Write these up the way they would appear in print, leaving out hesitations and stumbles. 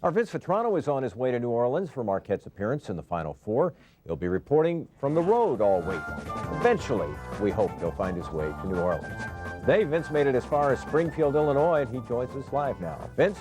Our Vince Vitrano is on his way to New Orleans for Marquette's appearance in the Final Four. He'll be reporting from the road all week. Eventually, we hope he'll find his way to New Orleans. Today, Vince made it as far as Springfield, Illinois, and he joins us live now. Vince?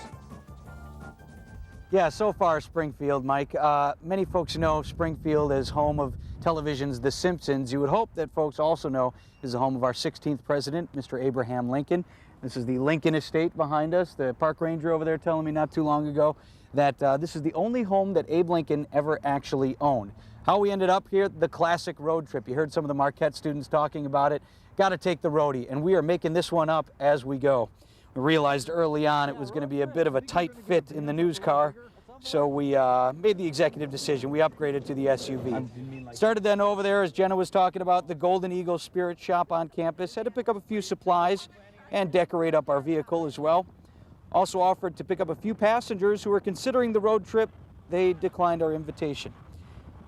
Yeah, so far Springfield, Mike. Many folks know Springfield as home of television's The Simpsons. You would hope that folks also know is the home of our 16th president, Mr. Abraham Lincoln. This is the Lincoln Estate behind us. The park ranger over there telling me not too long ago that this is the only home that Abe Lincoln ever actually owned. How we ended up here, the classic road trip. You heard some of the Marquette students talking about it. Got to take the roadie, and we are making this one up as we go. We realized early on it was going to be a bit of a tight fit in the news car, so we made the executive decision. We upgraded to the SUV. Started then over there, as Jenna was talking about, the Golden Eagle Spirit Shop on campus. Had to pick up a few supplies and decorate up our vehicle as well. Also offered to pick up a few passengers who were considering the road trip. They declined our invitation.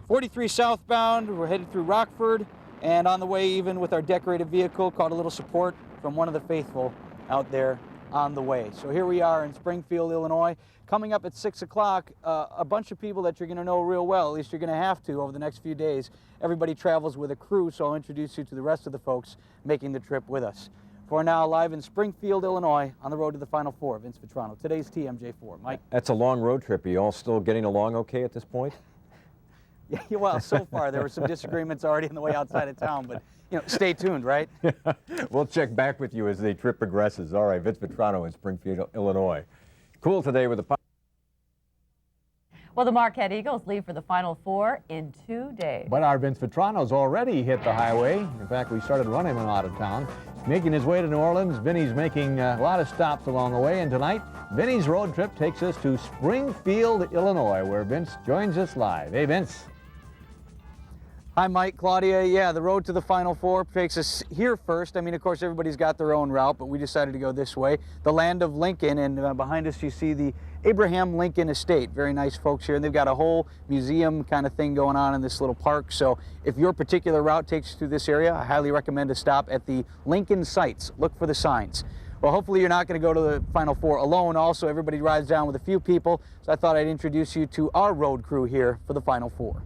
43 southbound, we're headed through Rockford, and on the way, even with our decorated vehicle, caught a little support from one of the faithful out there on the way. So here we are in Springfield, Illinois. Coming up at 6 o'clock, a bunch of people that you're going to know real well, at least you're going to have to over the next few days. Everybody travels with a crew, so I'll introduce you to the rest of the folks making the trip with us. For now, live in Springfield, Illinois, on the road to the Final Four, Vince Vitrano. Today's TMJ4. Mike? That's a long road trip. Are you all still getting along okay at this point? Yeah, well, so far there were some disagreements already on the way outside of town, but, you know, stay tuned, right? We'll check back with you as the trip progresses. All right, Vince Vitrano in Springfield, Illinois. Cool today with the... Well, the Marquette Eagles leave for the Final Four in 2 days. But our Vince Vitrano's already hit the highway. In fact, we started running him out of town. Making his way to New Orleans, Vinny's making a lot of stops along the way. And tonight, Vinny's road trip takes us to Springfield, Illinois, where Vince joins us live. Hey, Vince. Hi, Mike, Claudia. Yeah, the road to the Final Four takes us here first. I mean, of course, everybody's got their own route, but we decided to go this way. The land of Lincoln, and behind us you see the Abraham Lincoln Estate. Very nice folks here, and they've got a whole museum kind of thing going on in this little park. So if your particular route takes you through this area, I highly recommend a stop at the Lincoln sites. Look for the signs. Well, hopefully you're not going to go to the Final Four alone. Also, everybody rides down with a few people, so I thought I'd introduce you to our road crew here for the Final Four.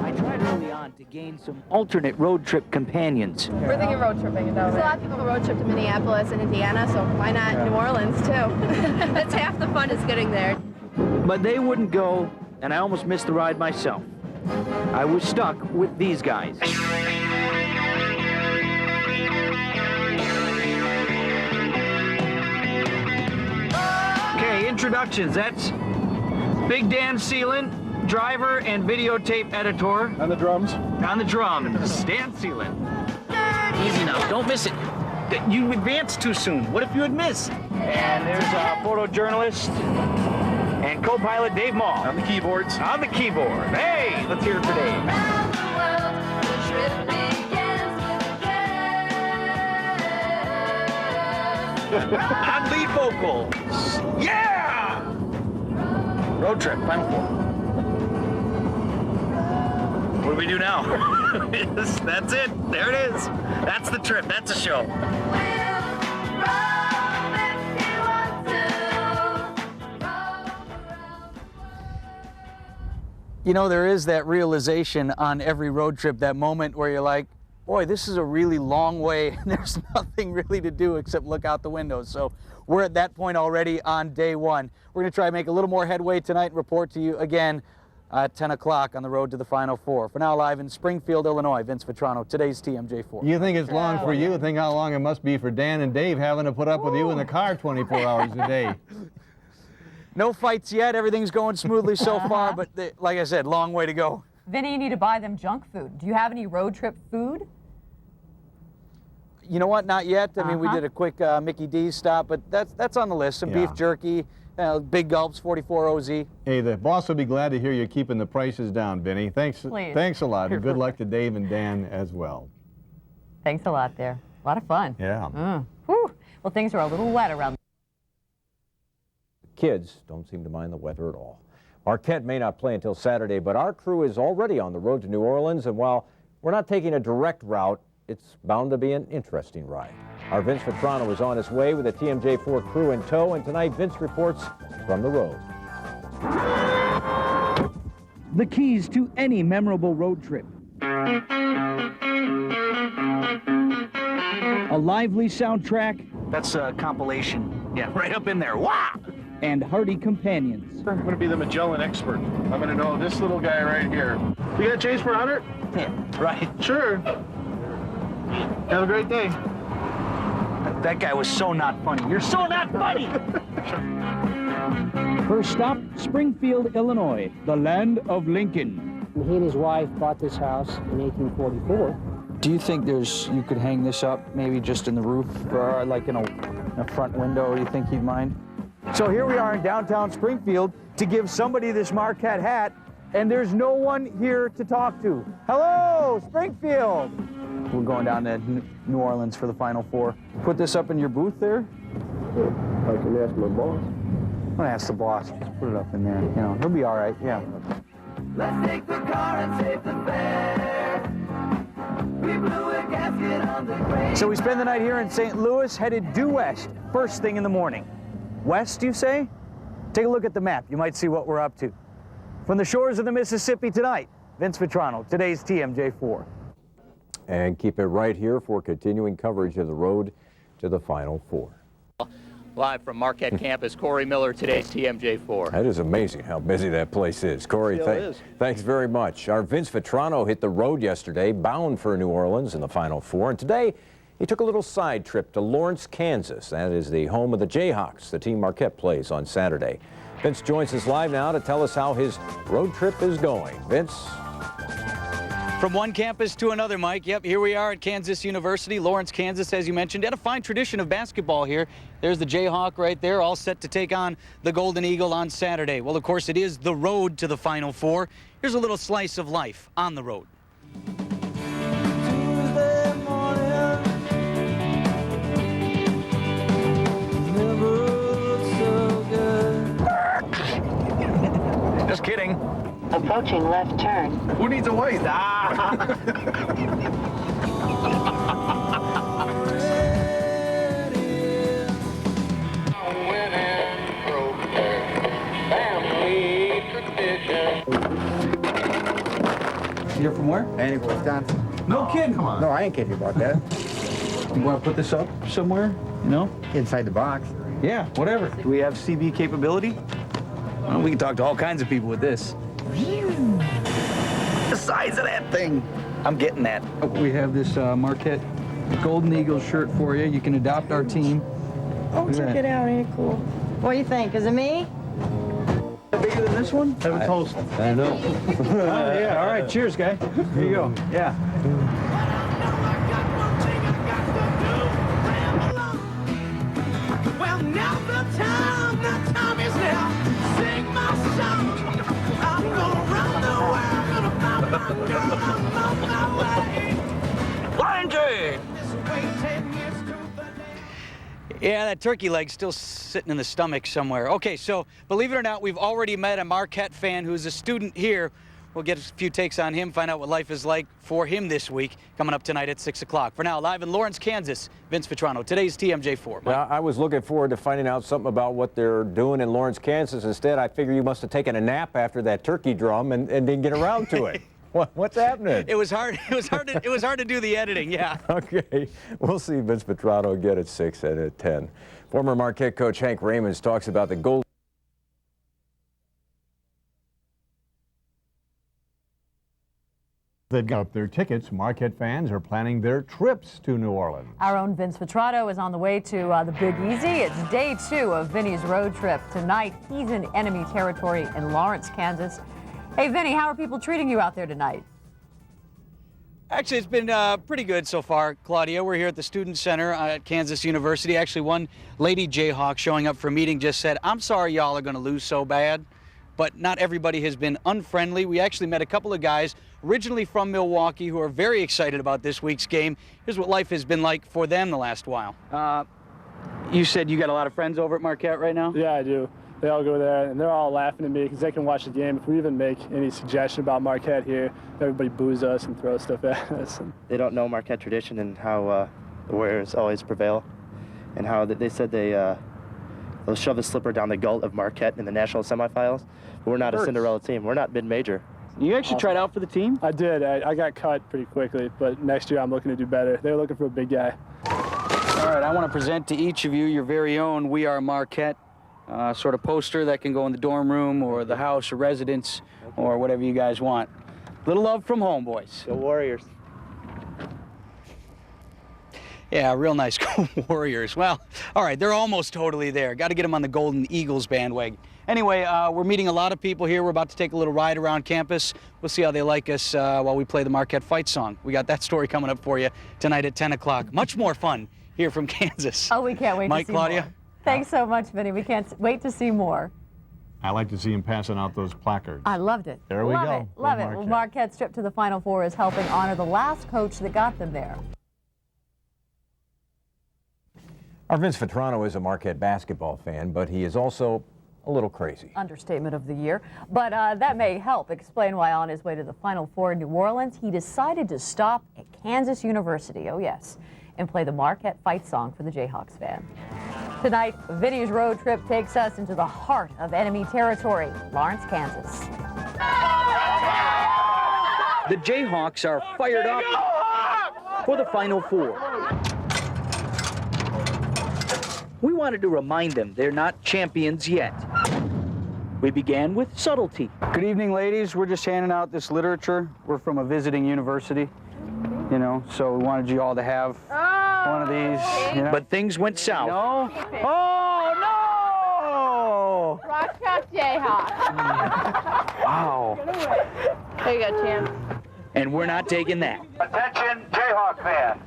I tried early on to gain some alternate road trip companions. We're thinking road tripping. There's a lot of people who road trip to Minneapolis and Indiana, so why not New Orleans too? That's half the fun is getting there. But they wouldn't go, and I almost missed the ride myself. I was stuck with these guys. Okay, introductions. That's Big Dan Seelan, driver and videotape editor. On the drums. On the drums, Dan Seelan. Easy now, don't miss it. You advanced too soon. What if you had missed? And there's a photojournalist and co-pilot Dave Maul. On the keyboards. On the keyboard. Hey, let's hear it for Dave. On lead vocals. Yeah! Road trip, Final Four. What do we do now? That's it. There it is. That's the trip. That's a show. You know, there is that realization on every road trip, that moment where you're like, boy, this is a really long way, and there's nothing really to do except look out the windows. So we're at that point already on day one. We're going to try to make a little more headway tonight and report to you again at 10 o'clock on the road to the Final Four. For now, live in Springfield, Illinois, Vince Vitrano, today's TMJ4. You think it's long for you? Think how long it must be for Dan and Dave having to put up with you in the car 24 hours a day. No fights yet. Everything's going smoothly so far, but like I said, long way to go. Vinny, you need to buy them junk food. Do you have any road trip food? You know what? Not yet. I mean, we did a quick Mickey D's stop, but that's on the list. Some beef jerky, big gulps, 44 OZ. Hey, the boss will be glad to hear you're keeping the prices down, Vinny. Thanks a lot, and good luck to Dave and Dan as well. Thanks a lot there. A lot of fun. Yeah. Whew. Well, things are a little wet around. Kids don't seem to mind the weather at all. Marquette may not play until Saturday, but our crew is already on the road to New Orleans, and while we're not taking a direct route, it's bound to be an interesting ride. Our Vince Vetrano is on his way with a TMJ4 crew in tow, and tonight Vince reports from the road. The keys to any memorable road trip. A lively soundtrack. That's a compilation. Yeah, right up in there. Wow! And hearty companions. I'm going to be the Magellan expert. I'm going to know this little guy right here. You got change for 100? Yeah, right. Sure. Have a great day. That guy was so not funny. You're so not funny! First stop, Springfield, Illinois, the land of Lincoln. He and his wife bought this house in 1844. Do you think you could hang this up maybe just in the roof or like in a front window? Do you think he'd mind? So here we are in downtown Springfield to give somebody this Marquette hat, and there's no one here to talk to. Hello, Springfield! We're going down to New Orleans for the Final Four. Put this up in your booth there? I can ask my boss. I'm gonna ask the boss. Just put it up in there. You know, he'll be all right. Yeah. Let's take the car and save the fare. We blew a gasket on the grave. So we spend the night here in St. Louis, headed due west, first thing in the morning. West, you say? Take a look at the map. You might see what we're up to. From the shores of the Mississippi tonight, Vince Vetrano, today's TMJ4. And keep it right here for continuing coverage of the road to the Final Four. Live from Marquette campus, Corey Miller, today's TMJ4. That is amazing how busy that place is. Corey, thanks very much. Our Vince Vetrano hit the road yesterday, bound for New Orleans in the Final Four. And today, he took a little side trip to Lawrence, Kansas. That is the home of the Jayhawks, the team Marquette plays on Saturday. Vince joins us live now to tell us how his road trip is going. Vince? From one campus to another, Mike. Yep, here we are at Kansas University, Lawrence, Kansas, as you mentioned. Had a fine tradition of basketball here. There's the Jayhawk right there, all set to take on the Golden Eagle on Saturday. Well, of course, it is the road to the Final Four. Here's a little slice of life on the road. Just kidding. Approaching left turn. Who needs a waist? You're from where? Anyway, Wisconsin. No kidding. Come on. No, I ain't kidding you about that. You want to put this up somewhere? No? Inside the box. Yeah, whatever. Do we have CB capability? Well, we can talk to all kinds of people with this. The size of that thing. I'm getting that. We have this Marquette Golden Eagle shirt for you. You can adopt our team. Oh, check it out. Ain't it cool? What do you think? Is it me? Bigger than this one? Have a toast. I know. Oh, yeah. All right. Cheers, guy. Here you go. Yeah. Well, now the time is now. Sing my song. I'm gonna run the world, gonna find my girl, I'm on my way. Flying J! This way 10 years to the day. Yeah, that turkey leg's still sitting in the stomach somewhere. Okay, so believe it or not, we've already met a Marquette fan who's a student here. We'll get a few takes on him, find out what life is like for him this week, coming up tonight at 6 o'clock. For now, live in Lawrence, Kansas, Vince Vetrano, today's TMJ4. Well, I was looking forward to finding out something about what they're doing in Lawrence, Kansas. Instead, I figure you must have taken a nap after that turkey drum and didn't get around to it. What's happening? It was hard. It was hard to do the editing. Yeah. Okay, we'll see Vince Vetrano again at 6 and at 10. Former Marquette coach Hank Raymonds talks about the gold. They've got up their tickets. Marquette fans are planning their trips to New Orleans. Our own Vince Vetrano is on the way to the Big Easy. It's day 2 of Vinny's road trip. Tonight, he's in enemy territory in Lawrence, Kansas. Hey, Vinny, how are people treating you out there tonight? Actually, it's been pretty good so far, Claudia. We're here at the Student Center at Kansas University. Actually, one lady Jayhawk showing up for a meeting just said, "I'm sorry y'all are going to lose so bad." But not everybody has been unfriendly. We actually met a couple of guys originally from Milwaukee who are very excited about this week's game. Here's what life has been like for them the last while. You said you got a lot of friends over at Marquette right now? Yeah, I do. They all go there, and they're all laughing at me because they can watch the game. If we even make any suggestion about Marquette here, everybody boos us and throws stuff at us. They don't know Marquette tradition and how the Warriors always prevail, and how they said they'll shove a slipper down the gullet of Marquette in the national semifinals. But we're not a Cinderella team. We're not mid-major. You actually tried out for the team? I did. I got cut pretty quickly, but next year I'm looking to do better. They're looking for a big guy. All right, I want to present to each of you your very own We Are Marquette sort of poster that can go in the dorm room or the house or residence or whatever you guys want. Little love from home, boys. Go Warriors. Yeah, real nice Warriors. Well, all right, they're almost totally there. Got to get them on the Golden Eagles bandwagon. Anyway, we're meeting a lot of people here. We're about to take a little ride around campus. We'll see how they like us while we play the Marquette fight song. We got that story coming up for you tonight at 10 o'clock. Much more fun here from Kansas. Oh, we can't wait Mike, to see Claudia? more. Thanks so much, Vinny. We can't wait to see more. I like to see him passing out those placards. I loved it. There we love go. It. Love it. Well, Marquette's trip to the Final Four is helping honor the last coach that got them there. Our Vince Vetrano is a Marquette basketball fan, but he is also a little crazy. Understatement of the year. But that may help explain why on his way to the Final Four in New Orleans, he decided to stop at Kansas University, oh yes, and play the Marquette fight song for the Jayhawks fan. Tonight, Vinny's road trip takes us into the heart of enemy territory, Lawrence, Kansas. The Jayhawks are fired up for the Final Four. We wanted to remind them they're not champions yet. We began with subtlety. Good evening, ladies. We're just handing out this literature. We're from a visiting university, you know, so we wanted you all to have one of these. You know. But things went south. No. Oh, no! Rock Chalk Jayhawks. Wow. There you go, champ. And we're not taking that. Attention, Jayhawk fans.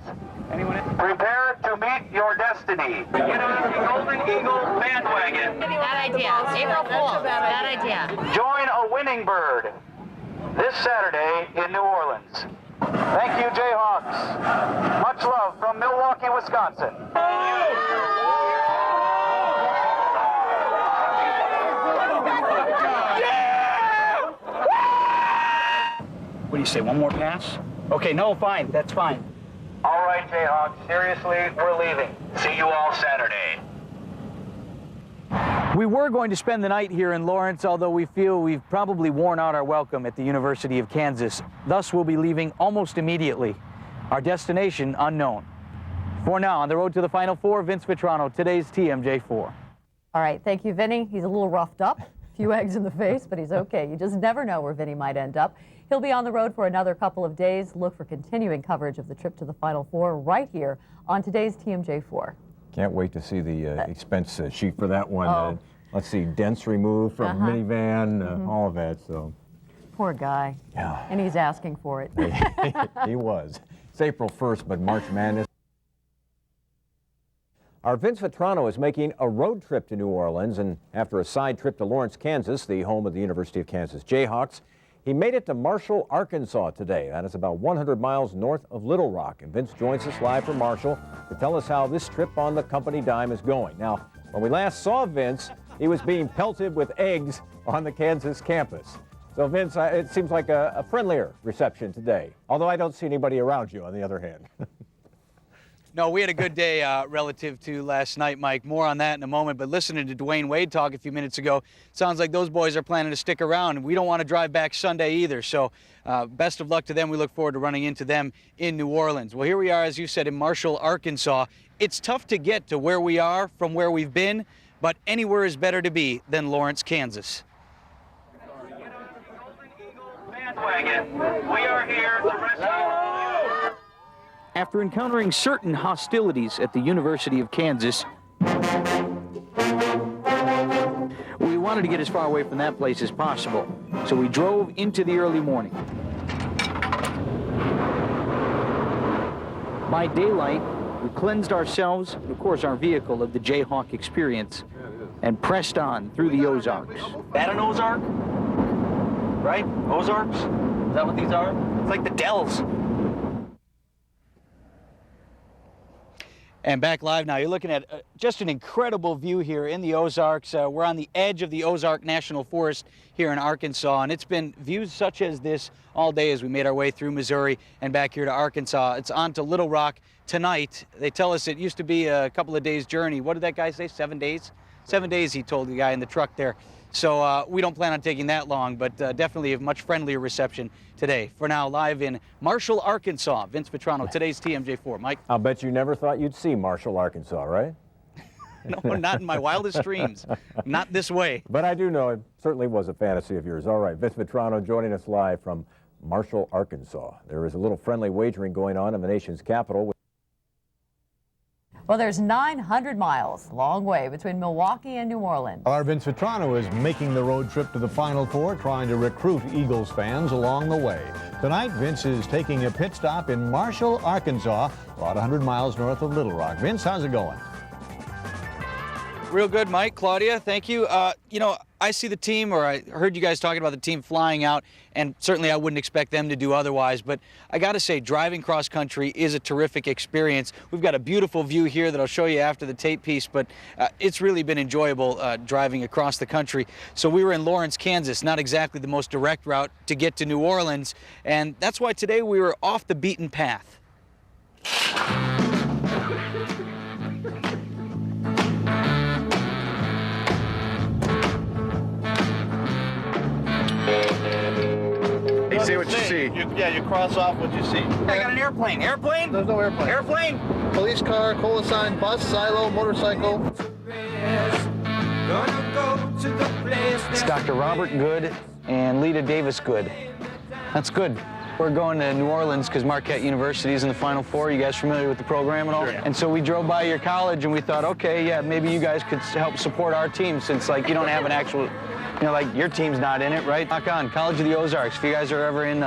Prepare to meet your destiny. Get on the Golden Eagle bandwagon. Bad idea. April Fool's. Bad idea. Join a winning bird this Saturday in New Orleans. Thank you, Jayhawks. Much love from Milwaukee, Wisconsin. What do you say, one more pass? Okay, no, fine, that's fine. All right, Jayhawks, seriously, we're leaving. See you all Saturday. We were going to spend the night here in Lawrence, although we feel we've probably worn out our welcome at the University of Kansas. Thus, we'll be leaving almost immediately. Our destination unknown. For now, on the road to the Final Four, Vince Vetrano, today's TMJ4. All right, thank you, Vinny. He's a little roughed up, a few eggs in the face, but he's okay. You just never know where Vinny might end up. He'll be on the road for another couple of days. Look for continuing coverage of the trip to the Final Four right here on today's TMJ4. Can't wait to see the expense sheet for that one. Oh. Let's see, dents removed from minivan, all of that. So Poor guy. Yeah. And he's asking for it. He was. It's April 1st, but March Madness. Our Vince Vetrano is making a road trip to New Orleans, and after a side trip to Lawrence, Kansas, the home of the University of Kansas Jayhawks, he made it to Marshall, Arkansas today. That is about 100 miles north of Little Rock. And Vince joins us live from Marshall to tell us how this trip on the company dime is going. Now, when we last saw Vince, he was being pelted with eggs on the Kansas campus. So, Vince, it seems like a friendlier reception today, although I don't see anybody around you, on the other hand. No, we had a good day relative to last night, Mike. More on that in a moment. But listening to Dwayne Wade talk a few minutes ago, sounds like those boys are planning to stick around. We don't want to drive back Sunday either. So best of luck to them. We look forward to running into them in New Orleans. Well, here we are, as you said, in Marshall, Arkansas. It's tough to get to where we are from where we've been, but anywhere is better to be than Lawrence, Kansas. We are here to rescue. After encountering certain hostilities at the University of Kansas, we wanted to get as far away from that place as possible, so we drove into the early morning. By daylight, we cleansed ourselves, and of course our vehicle, of the Jayhawk experience, and pressed on through the Ozarks. That an Ozark? Right? Ozarks? Is that what these are? It's like the Dells. And back live now, you're looking at just an incredible view here in the Ozarks. We're on the edge of the Ozark National Forest here in Arkansas, and it's been views such as this all day as we made our way through Missouri and back here to Arkansas. It's on to Little Rock tonight. They tell us it used to be a couple of days' journey. What did that guy say, 7 days? 7 days, he told the guy in the truck there. So we don't plan on taking that long, but definitely a much friendlier reception today. For now, live in Marshall, Arkansas, Vince Vitrano, today's TMJ4. Mike? I'll bet you never thought you'd see Marshall, Arkansas, right? No, not in my wildest dreams. Not this way. But I do know it certainly was a fantasy of yours. All right, Vince Vitrano joining us live from Marshall, Arkansas. There is a little friendly wagering going on in the nation's capital. Well, there's 900 miles, long way, between Milwaukee and New Orleans. Our Vince Vitrano is making the road trip to the Final Four, trying to recruit Eagles fans along the way. Tonight, Vince is taking a pit stop in Marshall, Arkansas, about 100 miles north of Little Rock. Vince, how's it going? Real good, Mike. Claudia, thank you. You know, I see the team, or I heard you guys talking about the team flying out, and certainly I wouldn't expect them to do otherwise, but I got to say, driving cross country is a terrific experience. We've got a beautiful view here that I'll show you after the tape piece, but it's really been enjoyable driving across the country. So we were in Lawrence, Kansas, not exactly the most direct route to get to New Orleans, and that's why today we were off the beaten path. You see what you see. You cross off what you see. I got an airplane. Airplane? There's no airplane. Airplane? Police car, cola sign, bus, silo, motorcycle. It's Dr. Robert Good and Lita Davis Good. That's good. We're going to New Orleans because Marquette University is in the Final Four. You guys familiar with the program and all? Sure, yeah. And so we drove by your college and we thought, okay, yeah, maybe you guys could help support our team since, like, you don't have an actual, you know, like, your team's not in it, right? Rock on. College of the Ozarks. If you guys are ever in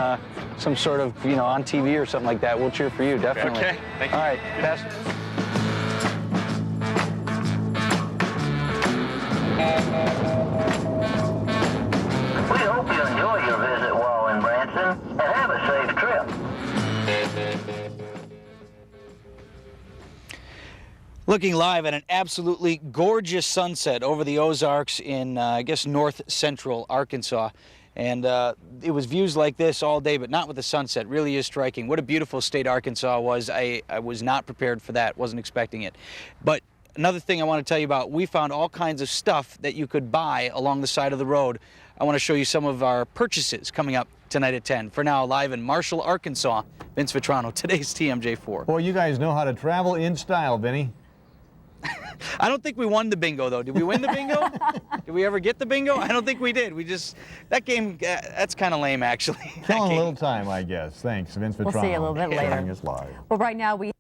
some sort of, you know, on TV or something like that, we'll cheer for you, definitely. Okay, thank you. All right, pass. We hope you enjoy your visit while in Branson and have a safe trip. Looking live at an absolutely gorgeous sunset over the Ozarks in, I guess, north central Arkansas. And it was views like this all day, but not with the sunset. Really is striking. What a beautiful state Arkansas was. I was not prepared for that, wasn't expecting it. But another thing I want to tell you about, we found all kinds of stuff that you could buy along the side of the road. I want to show you some of our purchases coming up tonight at 10. For now, live in Marshall, Arkansas, Vince Vitrano, today's TMJ4. Boy, you guys know how to travel in style, Vinny. I don't think we won the bingo, though. Did we win the bingo? Did we ever get the bingo? I don't think we did. We just, that game, that's kind of lame, actually. Killing a little time, I guess. Thanks, Vince Vitrano. We'll see you a little bit later. Joining us live. Well, right now we...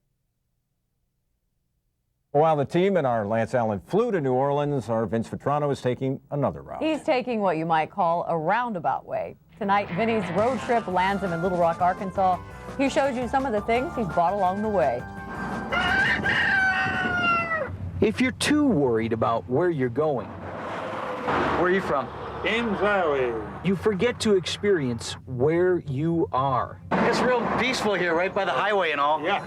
While the team and our Lance Allen flew to New Orleans, our Vince Vitrano is taking another route. He's taking what you might call a roundabout way. Tonight, Vinny's road trip lands him in Little Rock, Arkansas. He shows you some of the things he's bought along the way. If you're too worried about where you're going, where are you from? James Valley. You forget to experience where you are. It's real peaceful here, right by the highway and all. Yeah.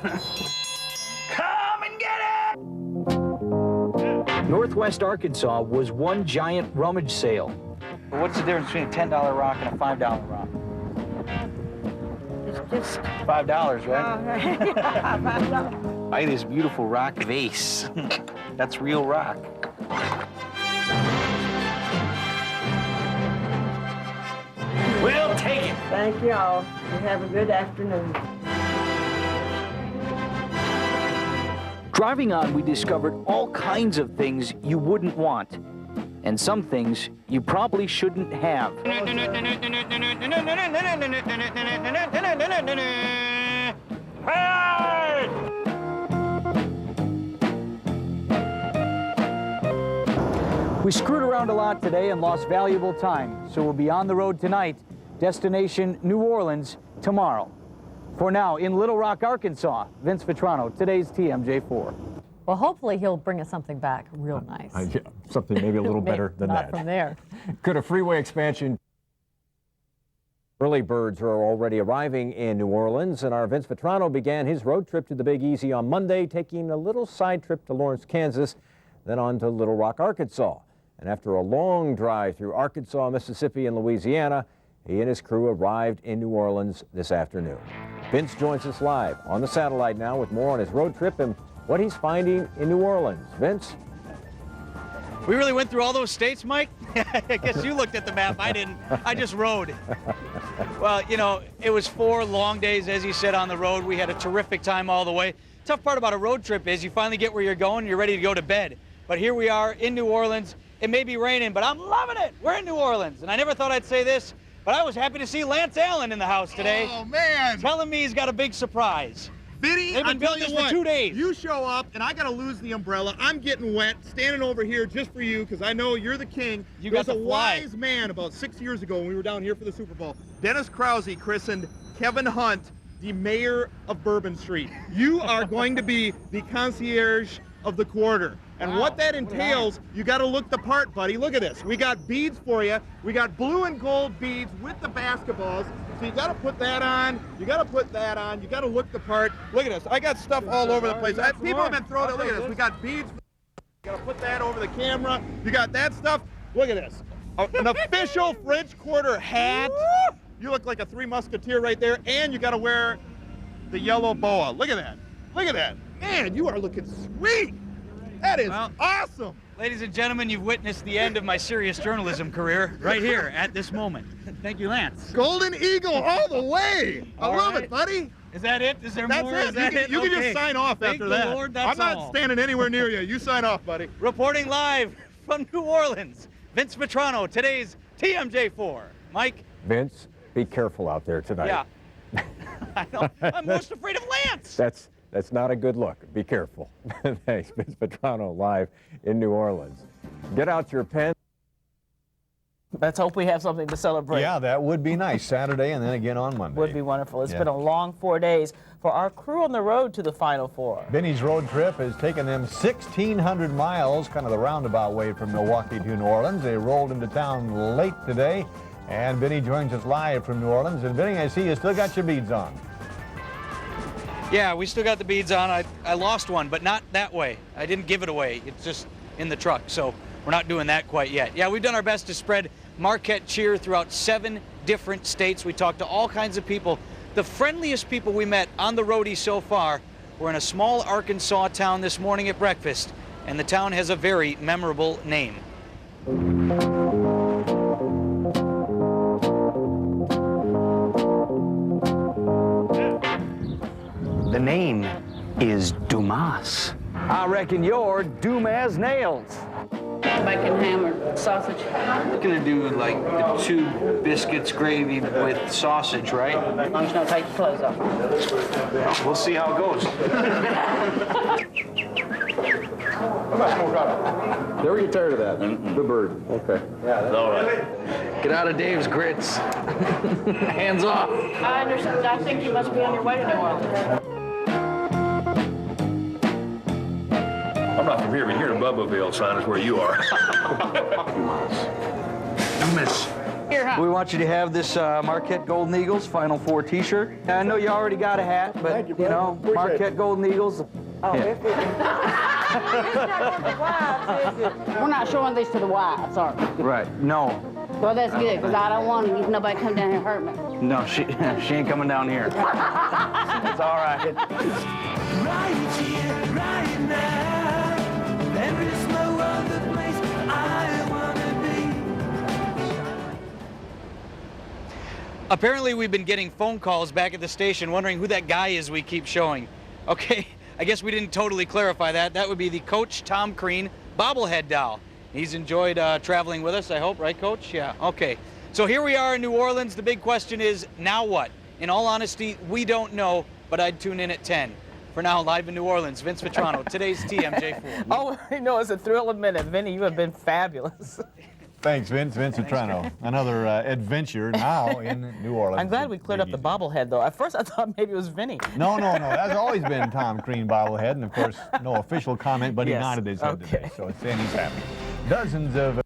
Come and get it! Northwest Arkansas was one giant rummage sale. What's the difference between a $10 rock and a $5 rock? It's just $5, right? $5. I have this beautiful rock vase. That's real rock. We'll take it. Thank you all. You have a good afternoon. Driving on, we discovered all kinds of things you wouldn't want, and some things you probably shouldn't have. We screwed around a lot today and lost valuable time, so we'll be on the road tonight, destination New Orleans tomorrow. For now, in Little Rock, Arkansas, Vince Vitrano, today's TMJ4. Well, hopefully he'll bring us something back real nice. Yeah, something maybe a little better than Not that. from there. Could a freeway expansion Early birds are already arriving in New Orleans, and our Vince Vetrano began his road trip to the Big Easy on Monday, taking a little side trip to Lawrence, Kansas, then on to Little Rock, Arkansas. And after a long drive through Arkansas, Mississippi, and Louisiana, he and his crew arrived in New Orleans this afternoon. Vince joins us live on the satellite now with more on his road trip and what he's finding in New Orleans. Vince? We really went through all those states, Mike? I guess you looked at the map. I didn't. I just rode. Well, you know, it was 4 long days, as you said, on the road. We had a terrific time all the way. Tough part about a road trip is you finally get where you're going, you're ready to go to bed. But here we are in New Orleans. It may be raining, but I'm loving it. We're in New Orleans. And I never thought I'd say this, but I was happy to see Lance Allen in the house today. Oh, man. Telling me he's got a big surprise. Vinny, they've been building this for 2 days. You show up, and I got to lose the umbrella. I'm getting wet, standing over here just for you, because I know you're the king. You There's got a the fly. wise man about 6 years ago when we were down here for the Super Bowl. Dennis Krause christened Kevin Hunt the mayor of Bourbon Street. You are going to be the concierge of the quarter. And Wow. what that entails, you got to look the part, buddy. Look at this. We got beads for you. We got blue and gold beads with the basketballs. So you got to put that on. You got to put that on. You got to look the part. Look at this. I got stuff all over the place. People have been throwing it. Look at this. We got beads. You got to put that over the camera. You got that stuff. Look at this. An official French Quarter hat. You look like a Three Musketeer right there. And you got to wear the yellow boa. Look at that. Look at that. Man, you are looking sweet. That is awesome. Ladies and gentlemen, you've witnessed the end of my serious journalism career right here at this moment. Thank you, Lance. Golden Eagle all the way. I love it, buddy. Is that it? Is there That's more? it. Is that it? You can Okay. just sign off Thank after the that. Lord, that's I'm not all. standing anywhere near you. You sign off, buddy. Reporting live from New Orleans, Vince Vetrano, today's TMJ4. Mike? Vince, be careful out there tonight. Yeah. I know. I'm most afraid of Lance. That's not a good look. Be careful. Thanks. Vince Vetrano live in New Orleans. Get out your pen. Let's hope we have something to celebrate. Yeah, that would be nice. Saturday and then again on Monday. Would be wonderful. It's Yeah. been a long 4 days for our crew on the road to the Final Four. Vinny's road trip has taken them 1,600 miles, kind of the roundabout way from Milwaukee to New Orleans. They rolled into town late today, and Vinny joins us live from New Orleans. And Vinny, I see you still got your beads on. Yeah, we still got the beads on. I lost one, but not that way. I didn't give it away. It's just in the truck, so we're not doing that quite yet. Yeah, we've done our best to spread Marquette cheer throughout 7 different states. We talked to all kinds of people. The friendliest people we met on the roadie so far were in a small Arkansas town this morning at breakfast, and the town has a very memorable name. The name is Dumas. I reckon you're Dumas Nails. Bacon hammered sausage. We're gonna do like the 2 biscuits gravy with sausage, right? As long as you don't take your clothes off. Well, we'll see how it goes. Never get tired of that. The bird. Okay. All right. Get out of Dave's grits. Hands off. I understand. I think you must be on your way to New Orleans. I'm not from here, but here in Bubbaville sign is where you are. Dumas. Here, huh? We want you to have this Marquette Golden Eagles Final Four t-shirt. I know you already got a hat, but you know, Marquette Golden Eagles. Oh, Yeah. We're not showing these to the wives, are we? Right. No. Well, that's good, because I don't want nobody come down here and hurt me. No, she ain't coming down here. It's all right. Right here, right now, there is no other place I wanna be. Apparently, we've been getting phone calls back at the station wondering who that guy is we keep showing. Okay, I guess we didn't totally clarify that. That would be the Coach Tom Crean bobblehead doll. He's enjoyed traveling with us, I hope, right, Coach? Yeah, okay. So here we are in New Orleans. The big question is, now what? In all honesty, we don't know, but I'd tune in at 10. For now, live in New Orleans, Vince Vetrano, today's TMJ4. Oh, I know, it's a thrill of minute. Vinny, you have been fabulous. Thanks, Vince. Vince Vetrano. Another adventure now in New Orleans. I'm glad we cleared up the bobblehead, though. At first, I thought maybe it was Vinny. No. That's always been Tom Crean bobblehead, and of course, no official comment, but he Yes. nodded his head today, so it's saying he's happy. Dozens of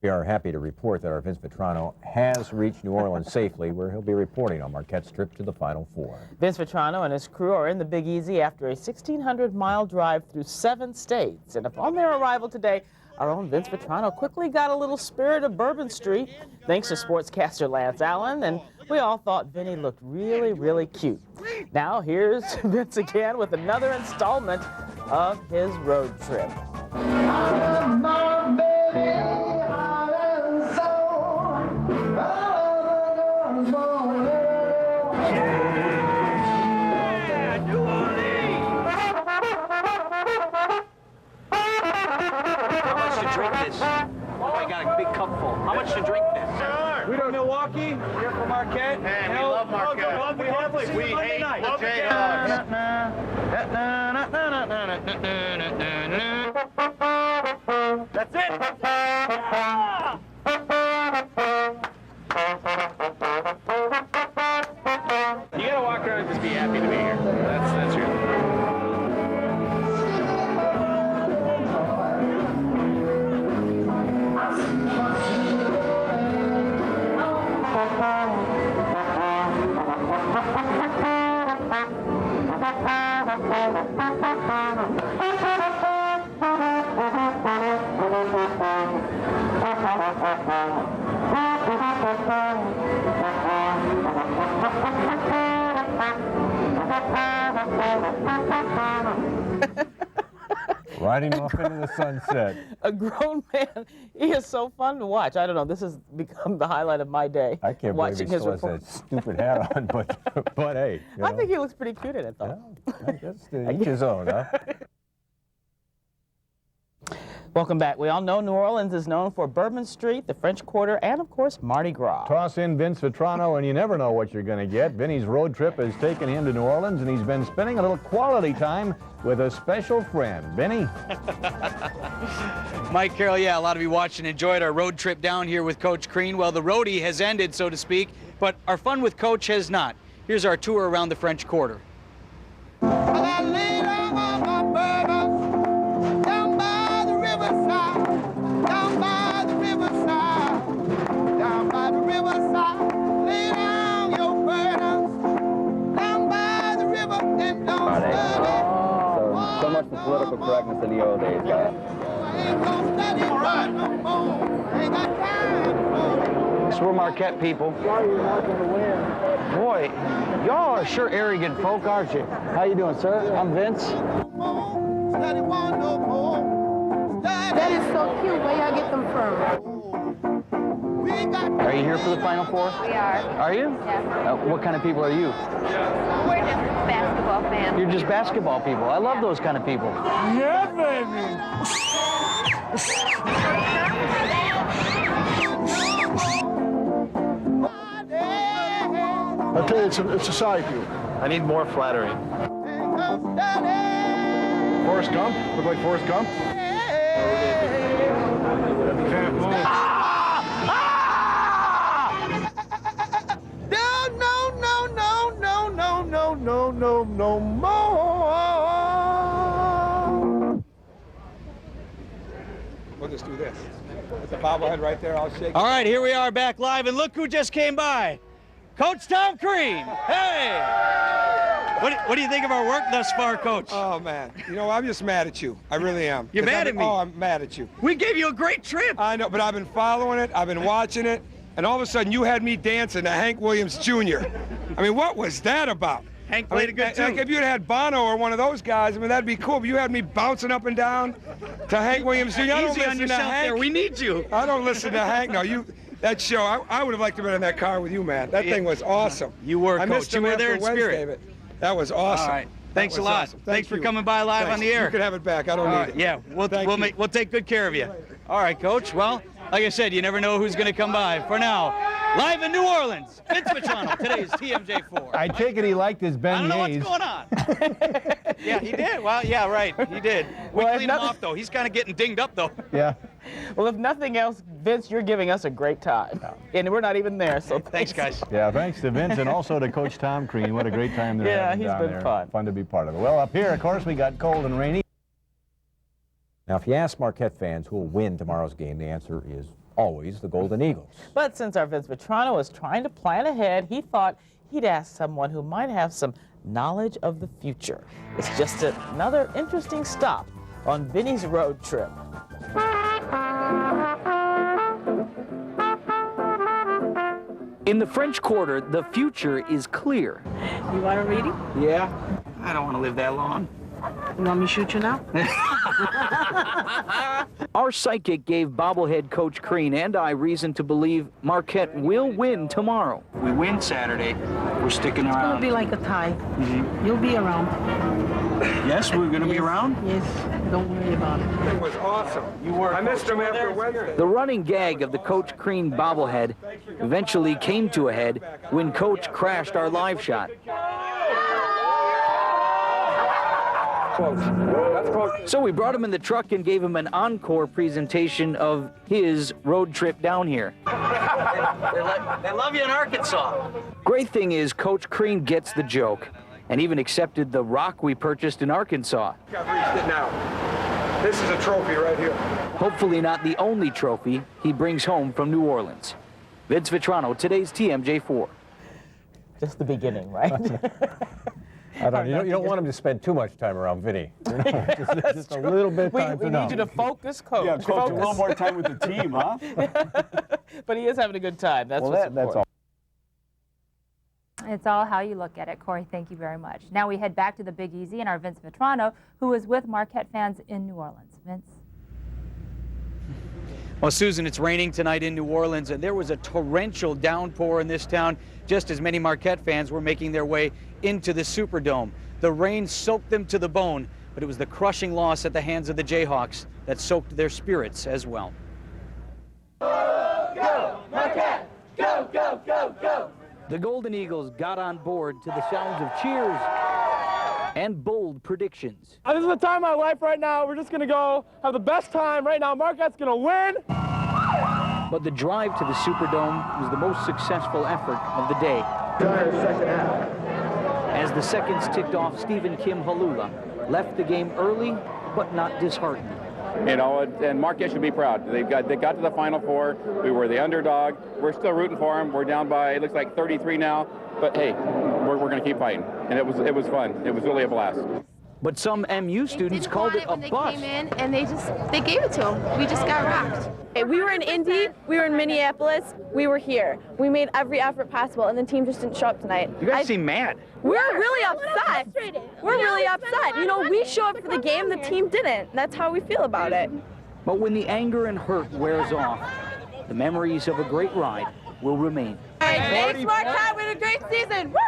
We are happy to report that our Vince Vetrano has reached New Orleans safely, where he'll be reporting on Marquette's trip to the Final Four. Vince Vetrano and his crew are in the Big Easy after a 1,600-mile drive through 7 states. And upon their arrival today, our own Vince Vetrano quickly got a little spirit of Bourbon Street, thanks to sportscaster Lance Allen, and we all thought Vinny looked really, really cute. Now here's Vince again with another installment of his road trip. How much to drink this? We from Milwaukee. We're from Marquette. Man, we love Marquette. We hate the Jayhawks. That's it. You gotta walk around and just be happy to be here. That's true. Riding off into the sunset. A grown man. He is so fun to watch. I don't know. This has become the highlight of my day. I can't believe he still has that stupid hat on, but hey. I think he looks pretty cute in it, though. Yeah, I guess each his own, huh? Welcome back. We all know New Orleans is known for Bourbon Street, the French Quarter, and, of course, Mardi Gras. Toss in Vince Vetrano, and you never know what you're going to get. Vinny's road trip has taken him to New Orleans, and he's been spending a little quality time with a special friend. Vinny? Mike Carroll, yeah, a lot of you watched and enjoyed our road trip down here with Coach Crean. Well, the roadie has ended, so to speak, but our fun with Coach has not. Here's our tour around the French Quarter. So much the political correctness of the old days, guys. So we're Marquette people. Boy, y'all are sure arrogant folk, aren't you? How you doing, sir? I'm Vince. That is so cute. Where y'all get them from? Are you here for the Final Four? We are. Are you? Yeah. What kind of people are you? We're just basketball fans. You're just basketball people. I love those kind of people. Yeah, baby. I tell you, it's a side view. I need more flattery. Forrest Gump? Look like Forrest Gump? No more. We'll just do this. With the bobblehead right there, I'll shake. All right, here we are back live, and look who just came by. Coach Tom Crean. Hey! What do you think of our work thus far, Coach? Oh, man. You know, I'm just mad at you. I really am. You're mad at me? Oh, I'm mad at you. We gave you a great trip. I know, but I've been following it. I've been watching it. And all of a sudden, you had me dancing to Hank Williams Jr. I mean, what was that about? Hank played a good tune. Like if you'd had Bono or one of those guys, I mean, that'd be cool. But you had me bouncing up and down to Hank Williams Jr. I don't Easy listen on to yourself Hank. there. We need you. I don't listen to Hank. No, that show, I would have liked to have been in that car with you, man. That thing was awesome. You were, I Coach. missed You him were there in after Wednesday, spirit. but that was awesome. All right. Thanks a lot. Awesome. Thanks for you. coming by live on the air. You can have it back. I don't need it. Yeah, we'll take good care of you. All right, Coach. Well, like I said, you never know who's going to come by. For now, live in New Orleans, Vince Vetrano, today's TMJ4. I take it he liked his beignets. I don't know what's going on. Yeah, he did. Well, yeah, right. He did. We cleaned him off, though. He's kind of getting dinged up, though. Yeah. Well, if nothing else, Vince, you're giving us a great time. And we're not even there, so thanks, guys. Yeah, thanks to Vince and also to Coach Tom Crean. What a great time they're having he's down been there. fun. Fun to be part of it. Well, up here, of course, we got cold and rainy. Now, if you ask Marquette fans who will win tomorrow's game, the answer is always the Golden Eagles. But since our Vince Vetrano is trying to plan ahead, he thought he'd ask someone who might have some knowledge of the future. It's just another interesting stop on Vinny's road trip. In the French Quarter, the future is clear. You want a reading? Yeah. I don't want to live that long. You want me to shoot you now? Our psychic gave bobblehead coach Crean and I reason to believe Marquette will win tomorrow. We win Saturday. We're sticking It's around. going to be like a tie. You'll be around. Yes, we're going to be around? Yes, don't worry about it. It was awesome. I missed him after Wednesday. The running gag of the Coach Crean bobblehead eventually came to a head when Coach crashed our live shot. That's close. So we brought him in the truck and gave him an encore presentation of his road trip down here. They love you in Arkansas. Great thing is Coach Crean gets the joke and even accepted the rock we purchased in Arkansas. I've reached it now. This is a trophy right here. Hopefully not the only trophy he brings home from New Orleans. Vince Vetrano, today's TMJ4. Just the beginning, right? I don't, you don't want him to spend too much time around Vinny. just a little bit of time we need you to focus, Coach. Yeah, Coach, a little more time with the team, huh? But he is having a good time. That's what's important. That's all. It's all how you look at it. Corey, thank you very much. Now we head back to the Big Easy and our Vince Vetrano, who is with Marquette fans in New Orleans. Vince? Well, Susan, it's raining tonight in New Orleans, and there was a torrential downpour in this town just as many Marquette fans were making their way into the Superdome. The rain soaked them to the bone, but it was the crushing loss at the hands of the Jayhawks that soaked their spirits as well. Go, Marquette! Go, go, go, go! The Golden Eagles got on board to the sounds of cheers and bold predictions. This is the time of my life right now. We're just going to go have the best time right now. Marquette's going to win. But the drive to the Superdome was the most successful effort of the day. Second half. As the seconds ticked off, Stephen Kim Halula left the game early, but not disheartened. You know, and Marquette should be proud. They got to the Final Four. We were the underdog. We're still rooting for them. We're down by, it looks like 33 now. But hey, we're going to keep fighting. And it was fun. It was really a blast. But some MU students called it a bust. They came in and they gave it to them. We just got rocked. We were in Indy, we were in Minneapolis, we were here. We made every effort possible, and the team just didn't show up tonight. You guys seem mad. We're really upset. We're really upset. You know, we show up for the game, the team didn't. That's how we feel about it. But when the anger and hurt wears off, the memories of a great ride will remain. All right, thanks, Marquette. We had a great season. Woo!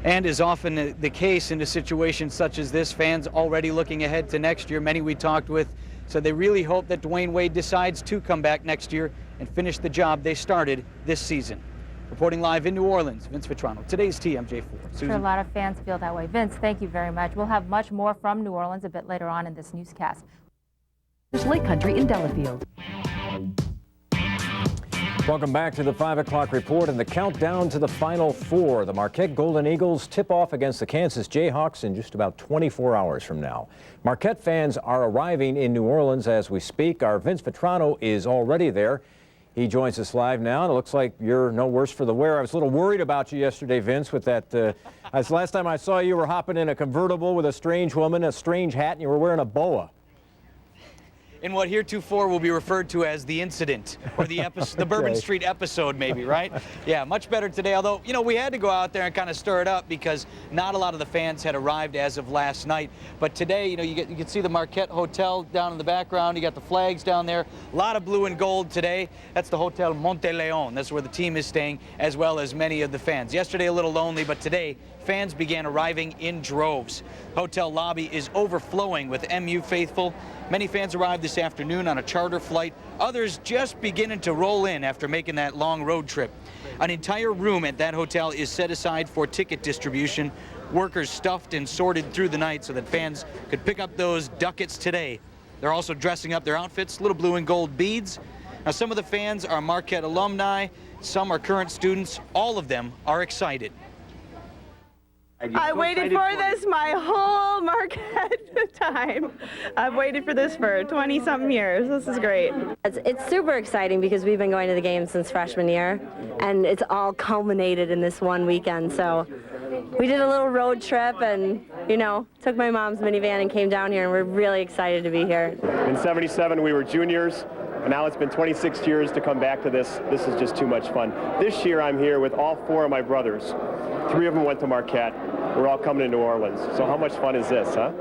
And as often the case in a situation such as this, fans already looking ahead to next year. Many we talked with said they really hope that Dwayne Wade decides to come back next year and finish the job they started this season. Reporting live in New Orleans, Vince Vetrano, today's TMJ4. Susan? Sure, a lot of fans feel that way. Vince, thank you very much. We'll have much more from New Orleans a bit later on in this newscast. There's Lake Country in Delafield. Welcome back to the 5 o'clock report and the countdown to the Final Four. The Marquette Golden Eagles tip off against the Kansas Jayhawks in just about 24 hours from now. Marquette fans are arriving in New Orleans as we speak. Our Vince Vetrano is already there. He joins us live now, and it looks like you're no worse for the wear. I was a little worried about you yesterday, Vince, with that. Last time I saw you were hopping in a convertible with a strange woman, a strange hat, and you were wearing a boa. In what heretofore will be referred to as the incident, or the episode, the Bourbon Street episode, maybe, right? Yeah, much better today. Although, you know, we had to go out there and kind of stir it up because not a lot of the fans had arrived as of last night. But today, you know, you can see the Marquette Hotel down in the background. You got the flags down there. A lot of blue and gold today. That's the Hotel Monte Leon. That's where the team is staying, as well as many of the fans. Yesterday, a little lonely, but today, fans began arriving in droves. Hotel lobby is overflowing with MU faithful. Many fans arrived this afternoon on a charter flight. Others just beginning to roll in after making that long road trip. An entire room at that hotel is set aside for ticket distribution. Workers stuffed and sorted through the night so that fans could pick up those ducats today. They're also dressing up their outfits, little blue and gold beads. Now, some of the fans are Marquette alumni, some are current students. All of them are excited. I waited for this my whole Marquette time. I've waited for this for 20-something years. This is great. It's super exciting because we've been going to the game since freshman year, and it's all culminated in this one weekend. So we did a little road trip and, you know, took my mom's minivan and came down here, and we're really excited to be here. In '77, we were juniors, and now it's been 26 years to come back to this. This is just too much fun. This year, I'm here with all 4 of my brothers. 3 of them went to Marquette. We're all coming to New Orleans. So how much fun is this, huh?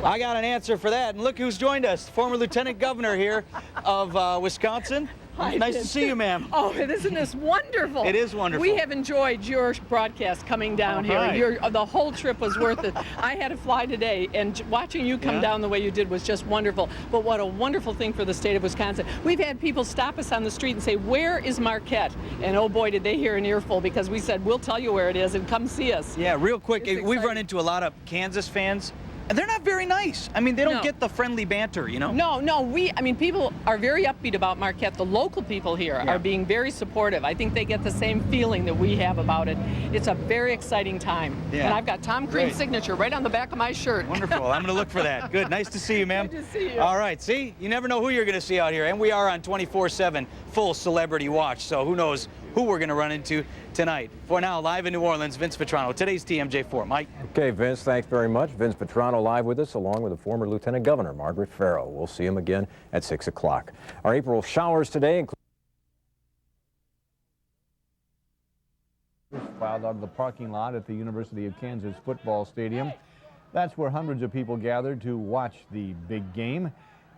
I got an answer for that, and look who's joined us, former Lieutenant Governor here of Wisconsin. Hi, nice to see you, ma'am. Oh, isn't this wonderful? It is wonderful. We have enjoyed your broadcast coming down here. Right. The whole trip was worth it. I had to fly today, and watching you come down the way you did was just wonderful. But what a wonderful thing for the state of Wisconsin. We've had people stop us on the street and say, "Where is Marquette?" And oh boy, did they hear an earful, because we said, "We'll tell you where it is, and come see us." Yeah, real quick, we've run into a lot of Kansas fans, and they're not very nice. I mean, they don't get the friendly banter, you know? No, people are very upbeat about Marquette. The local people here are being very supportive. I think they get the same feeling that we have about it. It's a very exciting time. Yeah. And I've got Tom Crean's signature right on the back of my shirt. Wonderful. I'm going to look for that. Good. Nice to see you, ma'am. Good to see you. All right. See, you never know who you're going to see out here. And we are on 24/7 full celebrity watch. So who knows who we're going to run into tonight. For now, live in New Orleans, Vince Vetrano, today's TMJ4. Mike. Okay, Vince, thanks very much. Vince Vetrano live with us, along with the former Lieutenant Governor, Margaret Farrow. We'll see him again at 6 o'clock. Our April showers today include filed out of the parking lot at the University of Kansas football stadium. That's where hundreds of people gathered to watch the big game.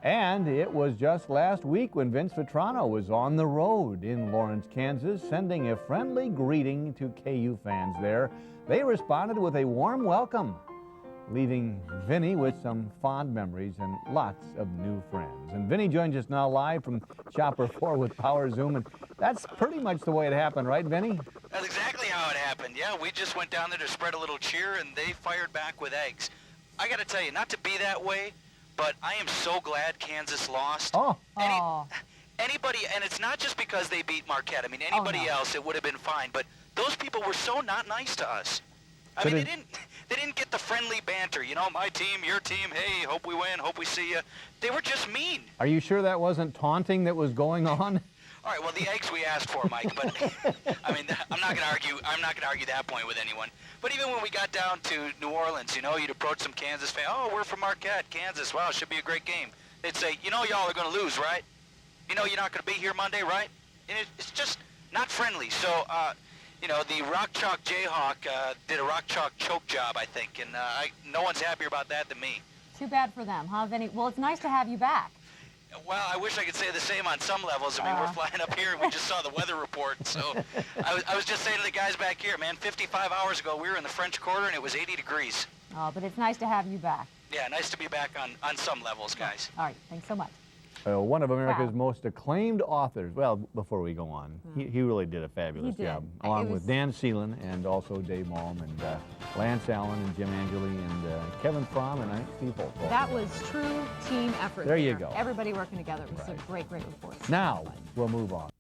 And it was just last week when Vince Vetrano was on the road in Lawrence, Kansas, sending a friendly greeting to KU fans there. They responded with a warm welcome, leaving Vinny with some fond memories and lots of new friends. And Vinny joins us now live from Chopper 4 with Power Zoom, and that's pretty much the way it happened, right, Vinny? That's exactly how it happened. Yeah, we just went down there to spread a little cheer, and they fired back with eggs. I got to tell you, not to be that way, but I am so glad Kansas lost. Anybody, and it's not just because they beat Marquette. I mean, anybody else, it would have been fine. But those people were so not nice to us. I mean, they didn't get the friendly banter. You know, my team, your team. Hey, hope we win. Hope we see you. They were just mean. Are you sure that wasn't taunting that was going on? All right, well, the eggs we asked for, Mike, but I mean, I'm not going to argue that point with anyone. But even when we got down to New Orleans, you know, you'd approach some Kansas fans. Oh, we're from Marquette, Kansas. Wow, it should be a great game. They'd say, you know, y'all are going to lose, right? You know, you're not going to be here Monday, right? And it's just not friendly. So, you know, the Rock Chalk Jayhawk did a Rock Chalk choke job, I think, and no one's happier about that than me. Too bad for them, huh, Vinny? Well, it's nice to have you back. Well, I wish I could say the same on some levels. I mean, we're flying up here and we just saw the weather report. So I was just saying to the guys back here, man, 55 hours ago, we were in the French Quarter and it was 80 degrees. Oh, but it's nice to have you back. Yeah, nice to be back on some levels, guys. All right, thanks so much. One of America's most acclaimed authors. Well, before we go on, he really did a fabulous job, along with Dan Seelan and also Dave Malm and Lance Allen and Jim Angeli and Kevin Fromm and Steve Holt. That was true team effort. There you go. Everybody working together. It was a great, great report. Now we'll move on.